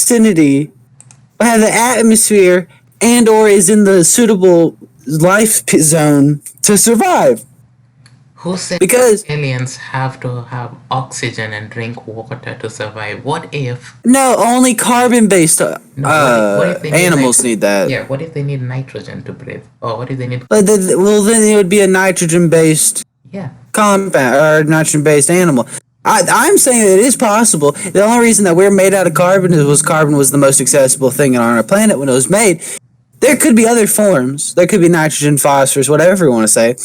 vicinity, have the atmosphere, and or is in the suitable life zone to survive. Who said Because aliens have to have oxygen and drink water to survive? What if? no, only carbon-based No, what if they need animals need that. Yeah, what if they need nitrogen to breathe? Or what if they need? But then it would be a nitrogen-based Yeah. compound or nitrogen-based animal. I'm saying that it is possible. The only reason that we're made out of carbon is carbon was the most accessible thing on our planet when it was made. There could be other forms. There could be nitrogen, phosphorus, whatever you want to say.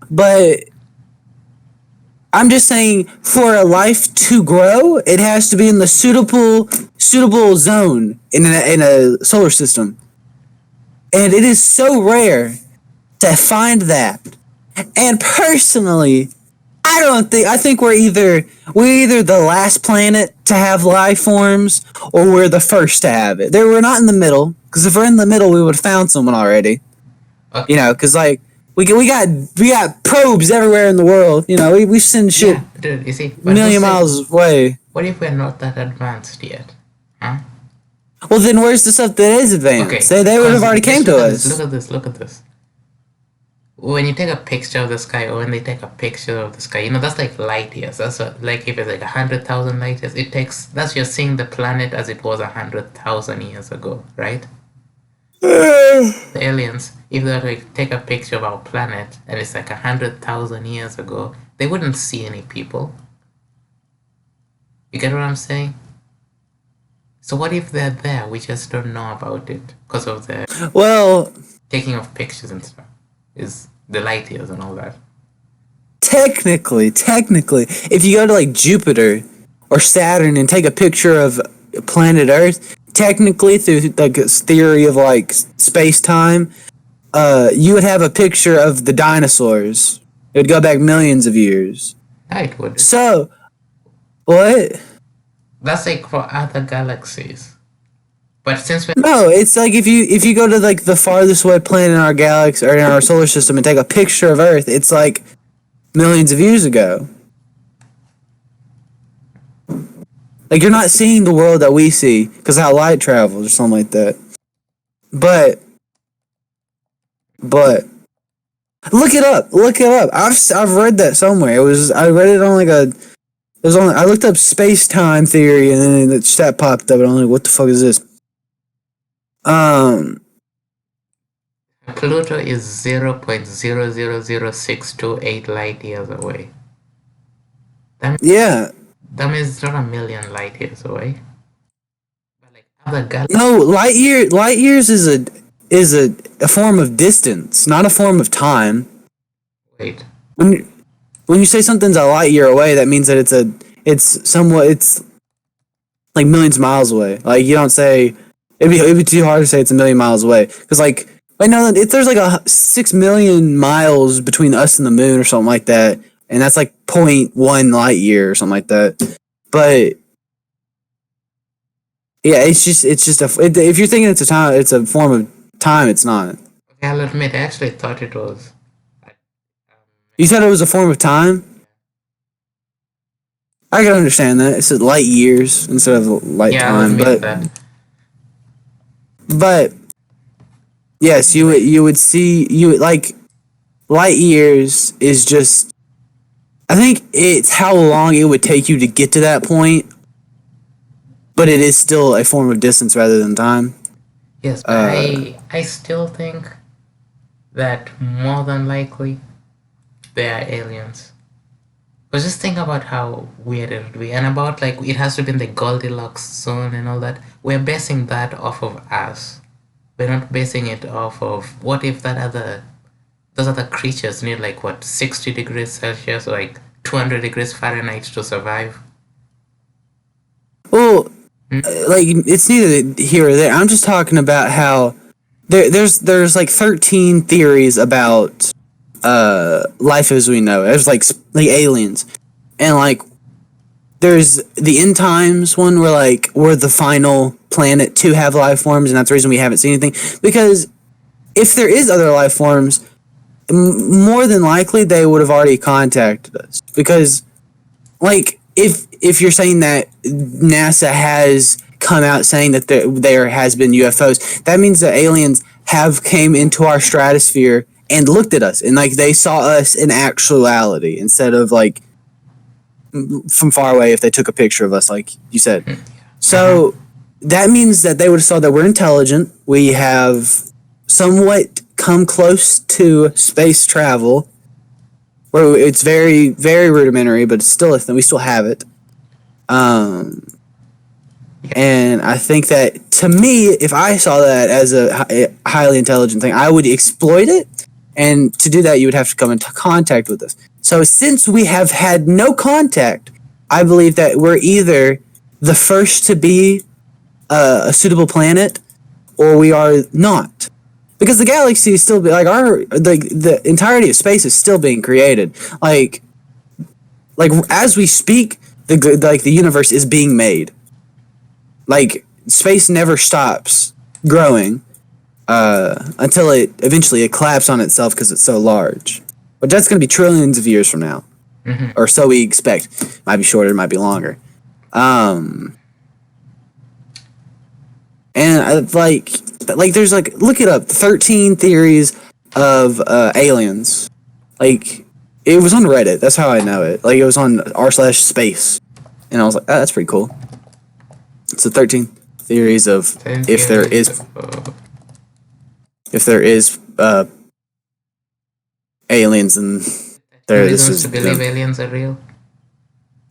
But I'm just saying, for a life to grow, it has to be in the suitable zone in a solar system, and it is so rare to find that. And personally, I think we're either the last planet to have life forms, or we're the first to have it. We're not in the middle, because if we're in the middle, we would have found someone already. Okay. You know, because like. We got probes everywhere in the world. You know, we send shit Yeah, dude, you see, a million miles away. What if we're not that advanced yet? Huh? Well, then where's the stuff that is advanced? Okay. They would have already came to us. Look at this. When you take a picture of the sky, or when they take a picture of the sky, you know, that's like light years. That's like if it's like 100,000 light years, that's just seeing the planet as it was 100,000 years ago, right? The aliens, if they were to like, take a picture of our planet and it's like 100,000 years ago, they wouldn't see any people. You get what I'm saying? So what if they're there? We just don't know about it because of the taking of pictures and stuff. Is the light years and all that. Technically, if you go to like Jupiter or Saturn and take a picture of planet Earth, technically through like theory of like space-time, you would have a picture of the dinosaurs. It would go back millions of years. Yeah, it would. So, what? That's like for other galaxies. But since we're... No, it's like if you go to like the farthest away planet in our galaxy or in our solar system and take a picture of Earth, it's like millions of years ago. Like, you're not seeing the world that we see because how light travels or something like that. But look it up. I've read that somewhere. I read it on like I looked up space-time theory and then that popped up and I'm like, what the fuck is this? Pluto is 0.000628 light years away. That means it's not a million light years away. But like other galaxies. No, light years is a form of distance, not a form of time. Wait. When you say something's a light year away, that means that it's like millions of miles away. Like, you don't say it'd be too hard to say it's a million miles away because like wait, no, if there's like 6 million miles between us and the moon or something like that, and that's like 0.1 light year or something like that. But yeah, it's just if you're thinking it's a form of time, it's not. Okay, I'll admit, I actually thought it was. You thought it was a form of time? I can understand that. It's light years instead of light time, but yes, you would see like light years is just. I think it's how long it would take you to get to that point, but it is still a form of distance rather than time. Yes, but I still think that more than likely they are aliens. But just think about how weird it would be, and about like it has to be in the Goldilocks zone and all that. We're basing that off of us. We're not basing it off of what if those other creatures need like what 60 degrees Celsius or like 200 degrees Fahrenheit to survive. Well, like it's neither here or there. I'm just talking about how there's like 13 theories about life as we know. There's like aliens, and like there's the end times one where like we're the final planet to have life forms, and that's the reason we haven't seen anything. Because if there is other life forms, more than likely they would have already contacted us. Because like if you're saying that NASA has come out saying that there has been UFOs. That means that aliens have came into our stratosphere and looked at us, and like they saw us in actuality instead of like from far away if they took a picture of us, like you said. So that means that they would have saw that we're intelligent. We have somewhat come close to space travel, where it's very, very rudimentary, but it's still a thing. We still have it. And I think that, to me, if I saw that as a highly intelligent thing, I would exploit it. And to do that, you would have to come into contact with us. So since we have had no contact, I believe that we're either the first to be a suitable planet, or we are not. Because the galaxy is still like the entirety of space is still being created. Like as we speak, the universe is being made. Like space never stops growing until it eventually collapses on itself because it's so large. But that's going to be trillions of years from now, or so we expect. Might be shorter, might be longer. And like there's like, look it up, 13 theories of aliens. Like it was on Reddit. That's how I know it. Like it was on r/space, and I was like, oh, that's pretty cool. So 13 theories of if there is aliens, and there this is to believe aliens are real.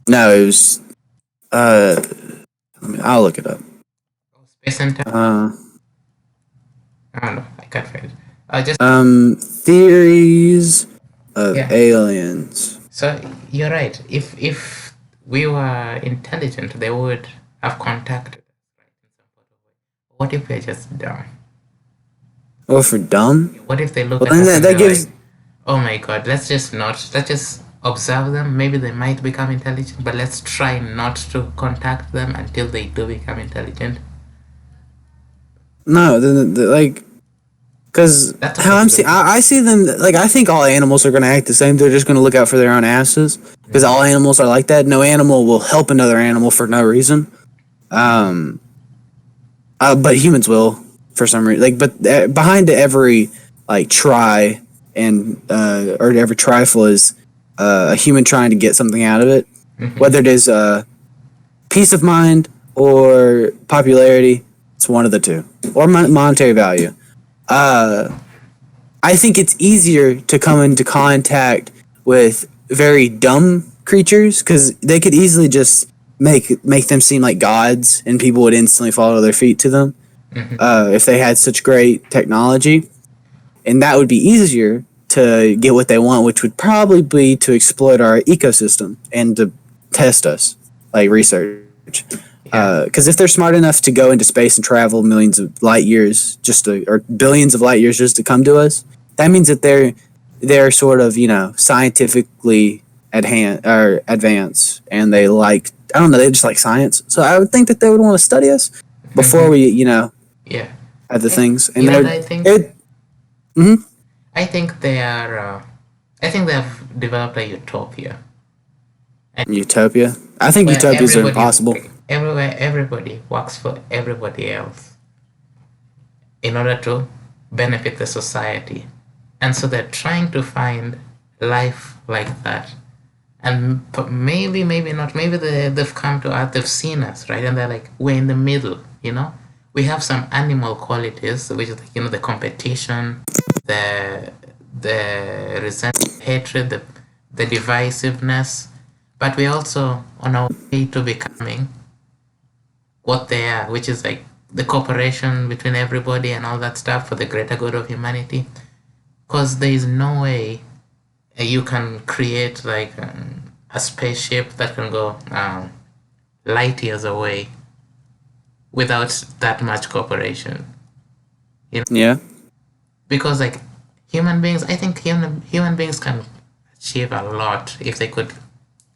No, it was I'll look it up. Space and time. I don't know. I can't find it. Just theories of aliens. So you're right. If we were intelligent, they would have contacted us, right? In some sort of way. What if we're just dumb? Or for dumb? What if they look Well, at us then and that they're gives- like, oh my god, let's just observe them. Maybe they might become intelligent, but let's try not to contact them until they do become intelligent. No, like, because That's how I see them, like, I think all animals are going to act the same. They're just going to look out for their own asses, because all animals are like that. No animal will help another animal for no reason. But humans will for some reason. Like, but behind every like try and or every trifle is a human trying to get something out of it, whether it is peace of mind or popularity. It's one of the two, or monetary value. I think it's easier to come into contact with very dumb creatures because they could easily just make them seem like gods, and people would instantly fall to their feet to them if they had such great technology. And that would be easier to get what they want, which would probably be to exploit our ecosystem and to test us, like research. Because if they're smart enough to go into space and travel millions of light years or billions of light years just to come to us, that means that they're sort of, scientifically advanced, and they like, I don't know, they just like science. So I would think that they would want to study us before we, have the things. And I think they are. I think they have developed a utopia. Utopia? I think utopias are impossible. Everywhere, everybody works for everybody else in order to benefit the society. And so they're trying to find life like that. And maybe not. Maybe they've come to Earth, they've seen us, right? And they're like, we're in the middle, We have some animal qualities, which is like, the competition, the resentment, hatred, the divisiveness. But we're also on our way to becoming what they are, which is like the cooperation between everybody and all that stuff for the greater good of humanity. Because there is no way you can create like a spaceship that can go light years away without that much cooperation. Yeah. Because like human beings, I think human beings can achieve a lot if they could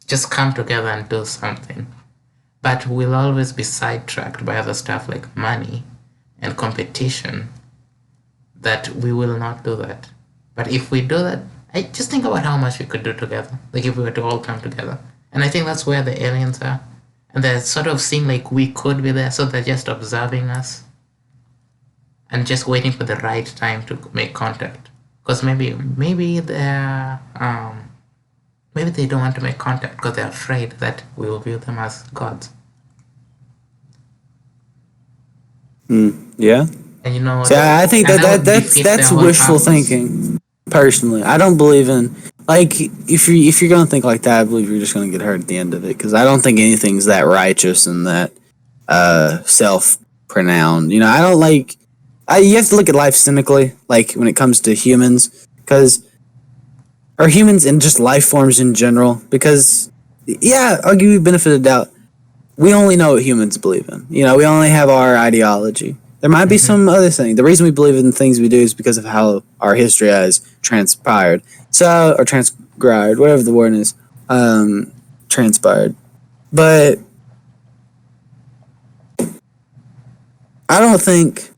just come together and do something. But we'll always be sidetracked by other stuff like money and competition, that we will not do that. But if we do that, I just think about how much we could do together, like if we were to all come together. And I think that's where the aliens are. and they sort of seem like we could be there, so they're just observing us and just waiting for the right time to make contact. Because maybe they're maybe they don't want to make contact because they're afraid that we will view them as gods. Yeah. And you know, See, I think and that would that's defeat their whole wishful purpose. thinking. Personally, I don't believe in like if you're gonna think like that, I believe you're just gonna get hurt at the end of it because I don't think anything's that righteous and that self pronounced. You know, I don't like. You have to look at life cynically, like when it comes to humans, or humans and just life forms in general. Because yeah, I'll give you benefit of the doubt. We only know what humans believe in. You know, we only have our ideology. There might be some other thing. The reason we believe in the things we do is because of how our history has transpired. So, or transcribed, whatever the word is, transpired. But I don't think.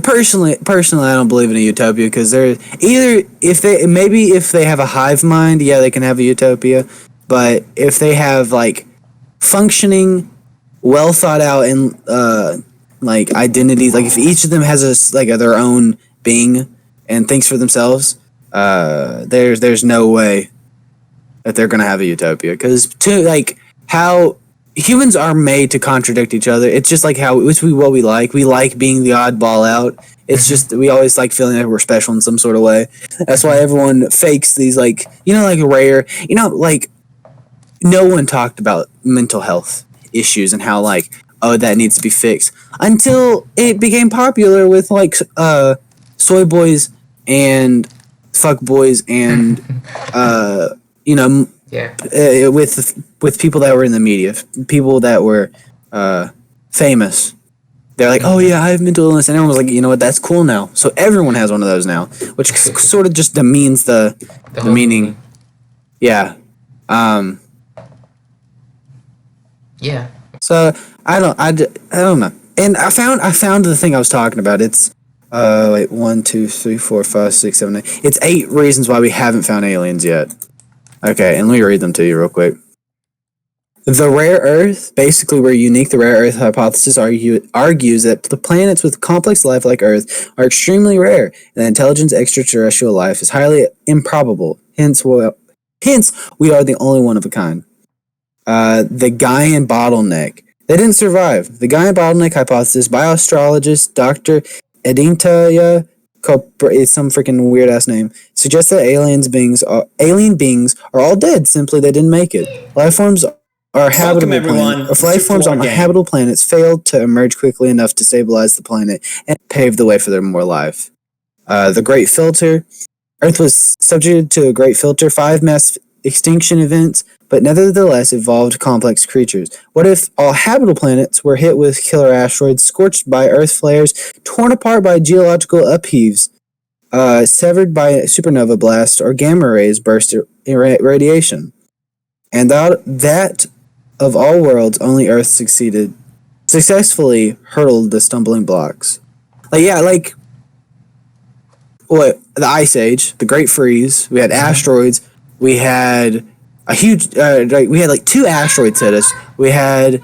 Personally, I don't believe in a utopia because they're either if they have a hive mind, yeah, they can have a utopia. But if they have like functioning, well thought out and like identities, like if each of them has their own being and thinks for themselves, there's no way that they're gonna have a utopia because to like how humans are made to contradict each other. It's just like how it's what we like. We like being the oddball out. It's just we always like feeling like we're special in some sort of way. That's why everyone fakes these like like rare like no one talked about mental health issues and how like that needs to be fixed until it became popular with like soy boys and fuck boys and Yeah. with people that were in the media, people that were famous. They're like, oh yeah, I have mental illness, and everyone was like, you know what, that's cool now. So everyone has one of those now, which sort of just demeans the whole meaning. Yeah. Yeah. So I don't know. And I found the thing I was talking about. It's wait, 1, 2, 3, 4, 5, 6, 7, 8. It's 8 reasons why we haven't found aliens yet. Okay, and let me read them to you real quick. The rare Earth, basically we're unique. The rare Earth hypothesis argues that the planets with complex life like Earth are extremely rare, and that intelligent extraterrestrial life is highly improbable. Hence, we are the only one of a kind. The Gaian bottleneck. They didn't survive. The Gaian bottleneck hypothesis by astrologist Dr. Aditya it's some freaking weird ass name. Suggests that alien beings are all dead. Simply, they didn't make it. Life forms are habitable planets. Life forms on habitable planets failed to emerge quickly enough to stabilize the planet and pave the way for their more life. The Great Filter. Earth was subjected to a Great Filter, 5 mass extinction events, but nevertheless evolved complex creatures. What if all habitable planets were hit with killer asteroids, scorched by Earth flares, torn apart by geological upheaves, severed by supernova blasts, or gamma rays burst radiation? And that of all worlds, only Earth successfully hurdled the stumbling blocks. What the Ice Age, the Great Freeze, we had asteroids, we had a huge we had like 2 asteroids hit us. We had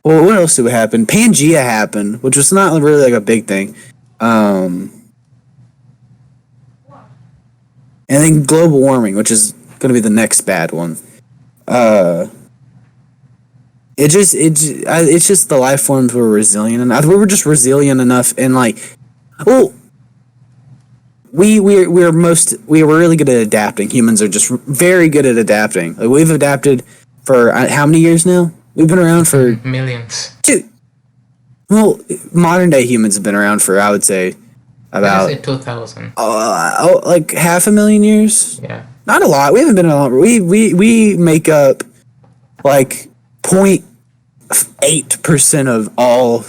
what else did happen? Pangea happened, which was not really like a big thing. And then global warming, which is going to be the next bad one. It's just the life forms were resilient enough. We were just resilient enough, and like, well, we were really good at adapting. Humans are just very good at adapting. Like, we've adapted for how many years now? We've been around for millions. Well, modern day humans have been around for, I would say, about 2000. Like 500,000 years. Yeah. Not a lot. We haven't been around. We make up like 0.8% of all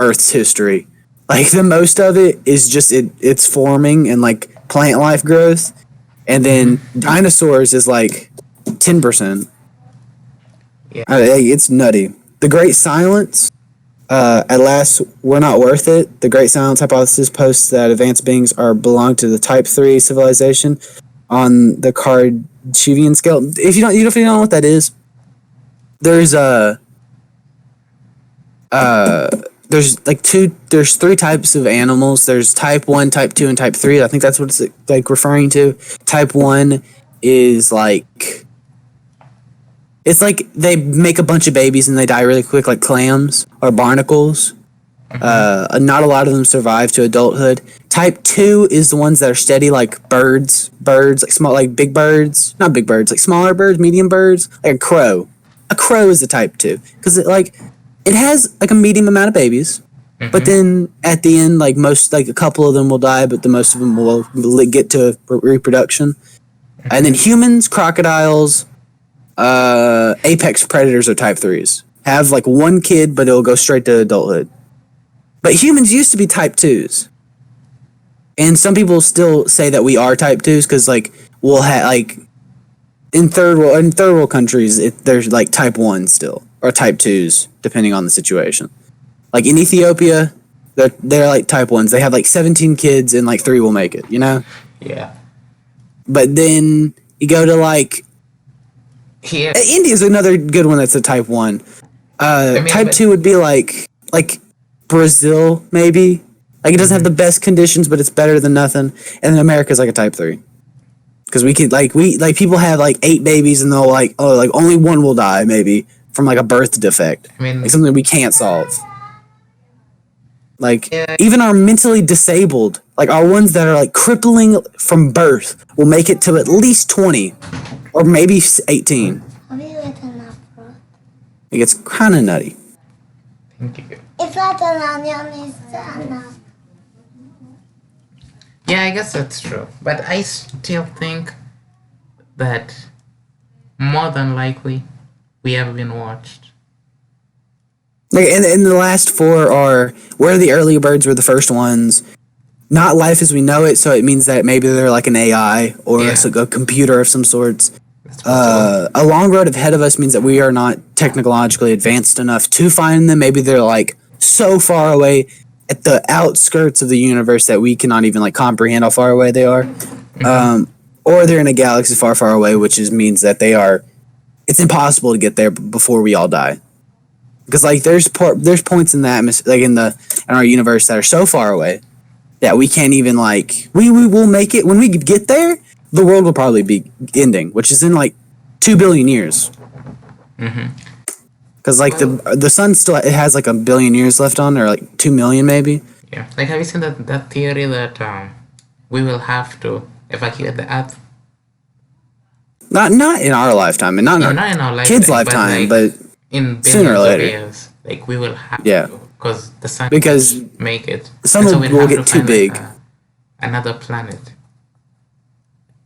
Earth's history. Like, the most of it is just it's forming and like plant life growth, and then dinosaurs is like 10%. Yeah. It's nutty. The Great Silence. At last, we're not worth it. The Great Silence hypothesis posts that advanced beings belong to the Type 3 civilization on the Shivian scale. If you don't know what that is, there's there's three types of animals. There's type 1, type 2, and type 3. I think that's what it's like referring to. Type 1 is like, it's like they make a bunch of babies and they die really quick, like clams or barnacles. Not a lot of them survive to adulthood. Type 2 is the ones that are steady, like birds, like small, like big birds, not big birds, like smaller birds, medium birds, like a crow. A crow is a type 2 because it has like a medium amount of babies, but then at the end, like a couple of them will die, but the most of them will get to reproduction. And then humans, crocodiles, apex predators are type 3s. Have like one kid, but it'll go straight to adulthood. But humans used to be type 2s. And some people still say that we are type 2s because like we'll have like in third world countries there's like type 1 still or type 2s depending on the situation. Like in Ethiopia, they're like type 1s. They have like 17 kids and like 3 will make it, you know? Yeah. But then you go to like Here. India's another good one that's a type 1. Type 2 would be like Brazil, maybe. Like it doesn't have the best conditions, but it's better than nothing. And then America's like a type 3. Because we could people have like 8 babies and they'll like only one will die maybe from like a birth defect. I mean, like something we can't solve. Like Yeah. even our mentally disabled, like our ones that are like crippling from birth, will make it to at least 20 or maybe 18. Have you eaten that fruit? It gets kind of nutty. thank you. If not an onion, is enough. Yeah, I guess that's true. But I still think that more than likely we have been watched. Like, and the last 4 are where the early birds were the first ones. Not life as we know it, so it means that maybe they're like an AI or Yeah. a computer of some sorts. That's possible. A long road ahead of us means that we are not technologically advanced enough to find them. Maybe they're like so far away at the outskirts of the universe that we cannot even like comprehend how far away they are. Or they're in a galaxy far, far away, which means that it's impossible to get there before we all die. Because like there's points in the atmosphere, like in our universe that are so far away that we can't even like we will make it when we get there. The world will probably be ending, which is in like 2 billion years. Because like the sun still it has like 1 billion years left on, or like 2 million maybe. Yeah. Like, have you seen that theory that we will have to evacuate the Earth? Not in our lifetime, and not in our Not in our lifetime, kids' lifetime, but in sooner or billions of later. years, like we will have Yeah. to, because the sun Because won't make it. the sun And so will we'll have get to too find, big. another planet,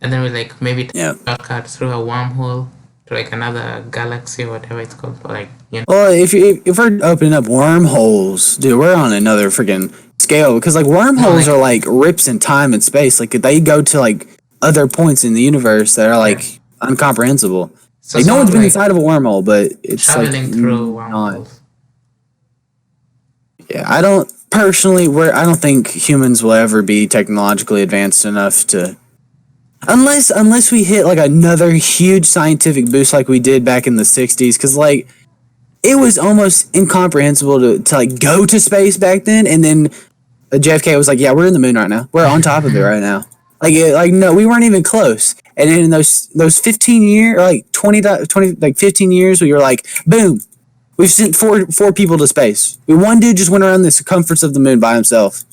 and then we like maybe Yeah. shortcut through a wormhole to like another galaxy or whatever it's called, or like Well, if we're opening up wormholes, dude, we're on another freaking scale because like wormholes are like rips in time and space. Like they go to like other points in the universe that are like incomprehensible. So Like no sort one's of been like inside of a wormhole, but it's like traveling through not. wormholes. Yeah, I don't think humans will ever be technologically advanced enough to, unless we hit like another huge scientific boost like we did back in the 60s, because like it was almost incomprehensible to like go to space back then, and then JFK was like, yeah, we're in the moon right now, we're on top of it right now. Like no, we weren't even close. And then in those 15 years, or like 20 like 15 years, we were like, boom, we've sent four people to space. One dude just went around the circumference of the moon by himself.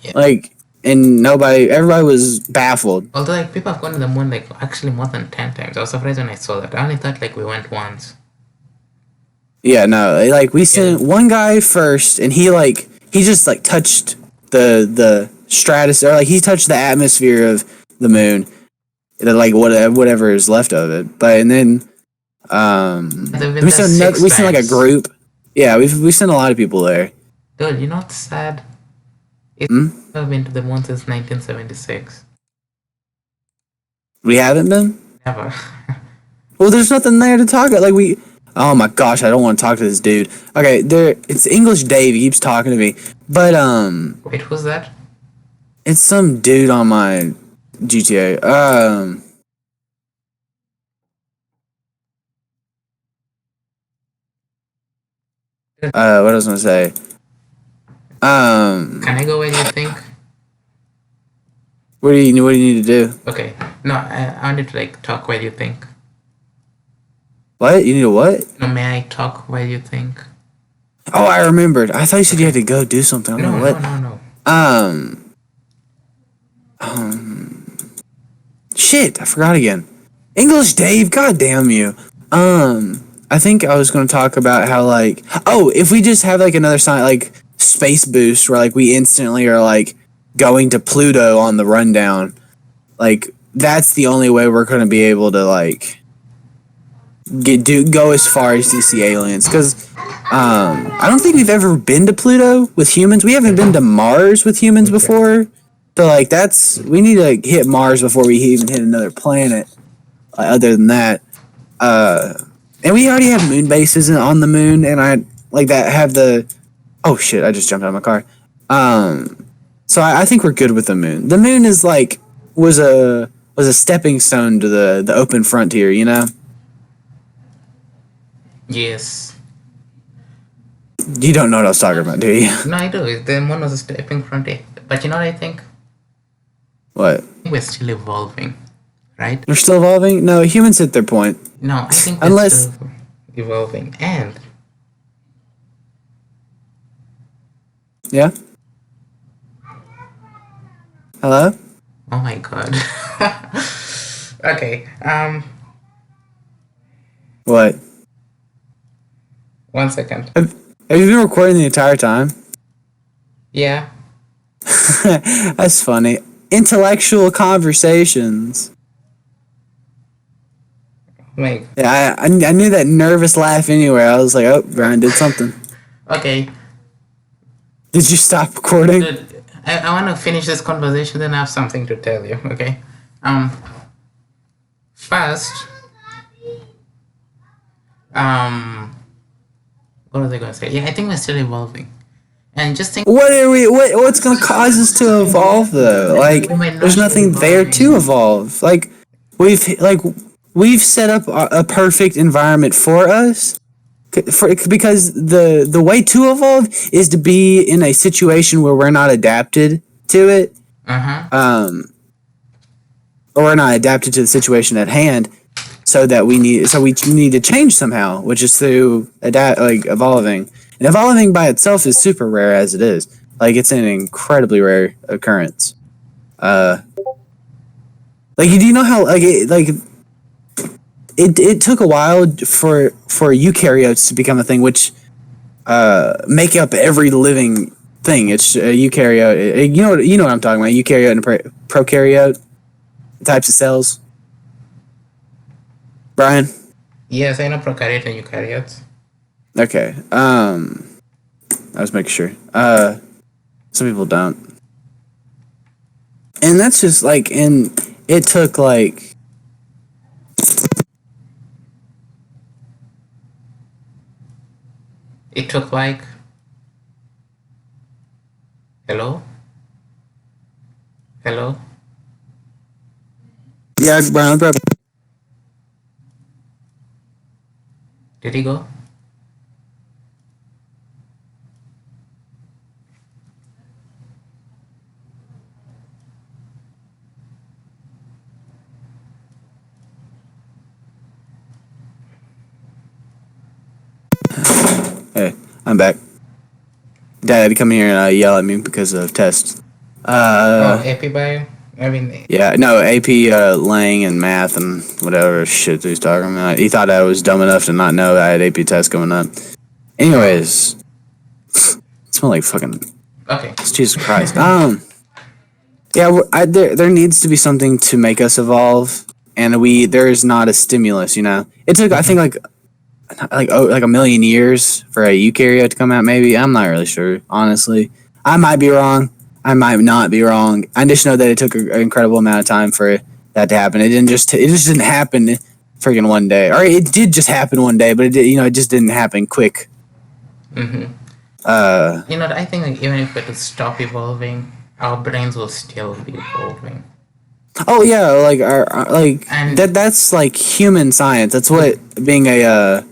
Yeah. Like, and everybody was baffled. Although like people have gone to the moon like actually more than 10 times. I was surprised when I saw that. I only thought like we went once. Yeah, no, like we sent one guy first, and he just like touched the stratosphere, or like he touched the atmosphere of the moon, like whatever is left of it. But and then They've been we there sent 6 we sent like a times. group. Yeah, we sent a lot of people there. Dude, you know what's sad? It's never been to the moon since 1976. We haven't been. Never. Well, there's nothing there to talk about. Like we. Oh my gosh, I don't want to talk to this dude. Okay, it's English Dave. He keeps talking to me, but Wait, who's that? it's some dude on my GTA. What was I gonna say? Can I go where you think? What do you need to do? Okay. No, I wanted to like talk where you think. What you need to what? No, may I talk where you think? Oh, I remembered. I thought you said you had to go do something. I don't No, know what. no. Shit, I forgot again. English, Dave. God damn you. I think I was going to talk about how like, oh, if we just have like another sign like space boost where like we instantly are like going to Pluto on the rundown, like that's the only way we're going to be able to like go as far as to see aliens because. I don't think we've ever been to Pluto with humans. We haven't been to Mars with humans before. So like we need to hit Mars before we even hit another planet. Other than that, and we already have moon bases on the moon, and I like that have the. Oh shit! I just jumped out of my car. So I think we're good with the moon. The moon is like was a stepping stone to the open frontier. You know. Yes. You don't know what I was talking about, do you? No, I do. The moon was a stepping frontier. But you know what I think? What? We're still evolving, right? We're still evolving? No, humans hit their point. No, I think we're Unless- still evolving. And Yeah? Hello? oh my god. Okay. What? 1 second. Have you been recording the entire time? Yeah. That's funny. Intellectual conversations. Wait. Yeah, I knew that nervous laugh anywhere. I was like, oh, Brian did something. Okay. Did you stop recording? Dude, I want to finish this conversation, then I have something to tell you. Okay. First. What was I gonna say? Yeah, I think we're still evolving. And just think. What's gonna cause us to evolve though? Like, there's nothing there to evolve. Like, we've set up a perfect environment for us. Because the way to evolve is to be in a situation where we're not adapted to it. Or we're not adapted to the situation at hand. So we need to change somehow, which is through evolving. And evolving by itself is super rare as it is. Like it's an incredibly rare occurrence. Do you know how it took a while for eukaryotes to become a thing, which make up every living thing. It's a eukaryote. You know what I'm talking about. Eukaryote and prokaryote types of cells. Brian? Yes, I know prokaryote and eukaryotes. Okay. I was making sure. Some people don't. And that's just it took Hello? Hello? Yeah, Brian, bro. Did he go? Hey, I'm back. Dad had to come here and yell at me because of tests. AP bio? I mean... Yeah, no, AP Lang and math and whatever shit he's talking about. He thought I was dumb enough to not know that I had AP tests coming up. Anyways, it smelled like fucking... Okay. Jesus Christ. Yeah, there needs to be something to make us evolve, and there is not a stimulus, you know? It took, I think, like a million years for a eukaryote to come out, maybe. I'm not really sure, honestly. I might be wrong. I might not be wrong. I just know that it took an incredible amount of time for that to happen. It just didn't happen freaking one day. Or it did just happen one day, but it just didn't happen quick. Mm-hmm. I think even if we could stop evolving, our brains will still be evolving. Oh yeah, that's like human science. That's what being a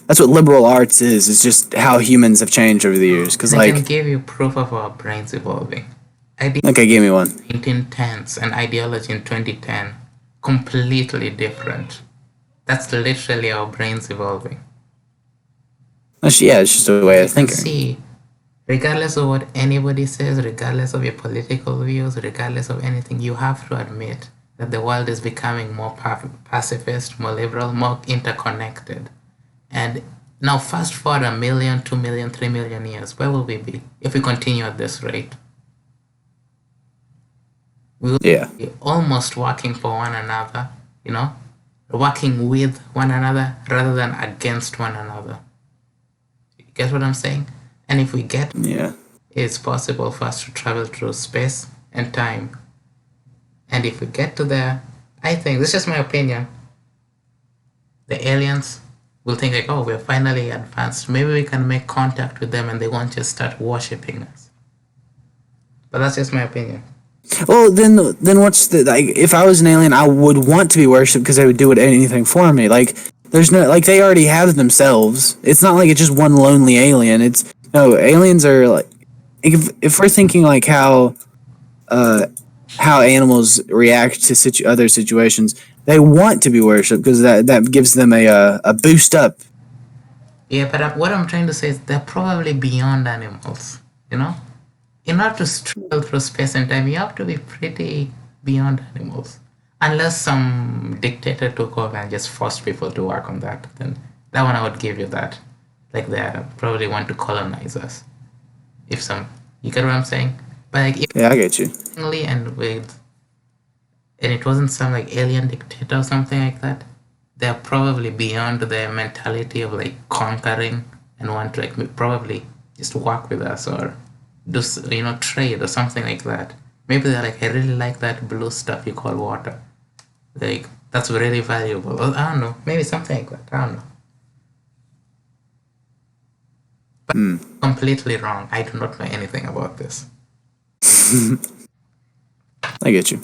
That's what liberal arts is. It's just how humans have changed over the years. Because I can like, give you proof of our brains evolving. Ideas okay, give me one. in 1910s and ideology in 2010, completely different. That's literally our brains evolving. Yeah, it's just a way of You can thinking. see, regardless of what anybody says, regardless of your political views, regardless of anything, you have to admit that the world is becoming more pacifist, more liberal, more interconnected. And now, fast forward 1 million, 2 million, 3 million years, where will we be if we continue at this rate? We will Yeah. be almost working for one another, you know, working with one another rather than against one another. You get what I'm saying? And if we get, Yeah. it's possible for us to travel through space and time. And if we get to there, I think, this is just my opinion, the aliens will think like, oh, we're finally advanced. Maybe we can make contact with them and they won't just start worshipping us. But that's just my opinion. Well, then what's the like? If I was an alien, I would want to be worshipped because they would do anything for me. Like, there's no like they already have themselves. It's not like it's just one lonely alien. It's no aliens are like if we're thinking like how animals react to other situations, they want to be worshipped because that gives them a boost up. Yeah, but what I'm trying to say is they're probably beyond animals, you know? In order to travel through space and time, you have to be pretty beyond animals. Unless some dictator took over and just forced people to work on that, then that one I would give you that. Like they probably want to colonize us. If some, you get what I'm saying? But like if Yeah, I get you. and it wasn't some like alien dictator or something like that, they're probably beyond their mentality of like conquering and want to like probably just work with us or do trade or something like that. Maybe they're like, I really like that blue stuff you call water, like that's really valuable, or I don't know, maybe something like that, I don't know. But completely wrong, I do not know anything about this. I get you.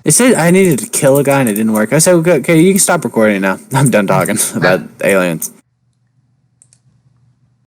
It said I needed to kill a guy and it didn't work. I said, okay, you can stop recording now. I'm done talking about aliens.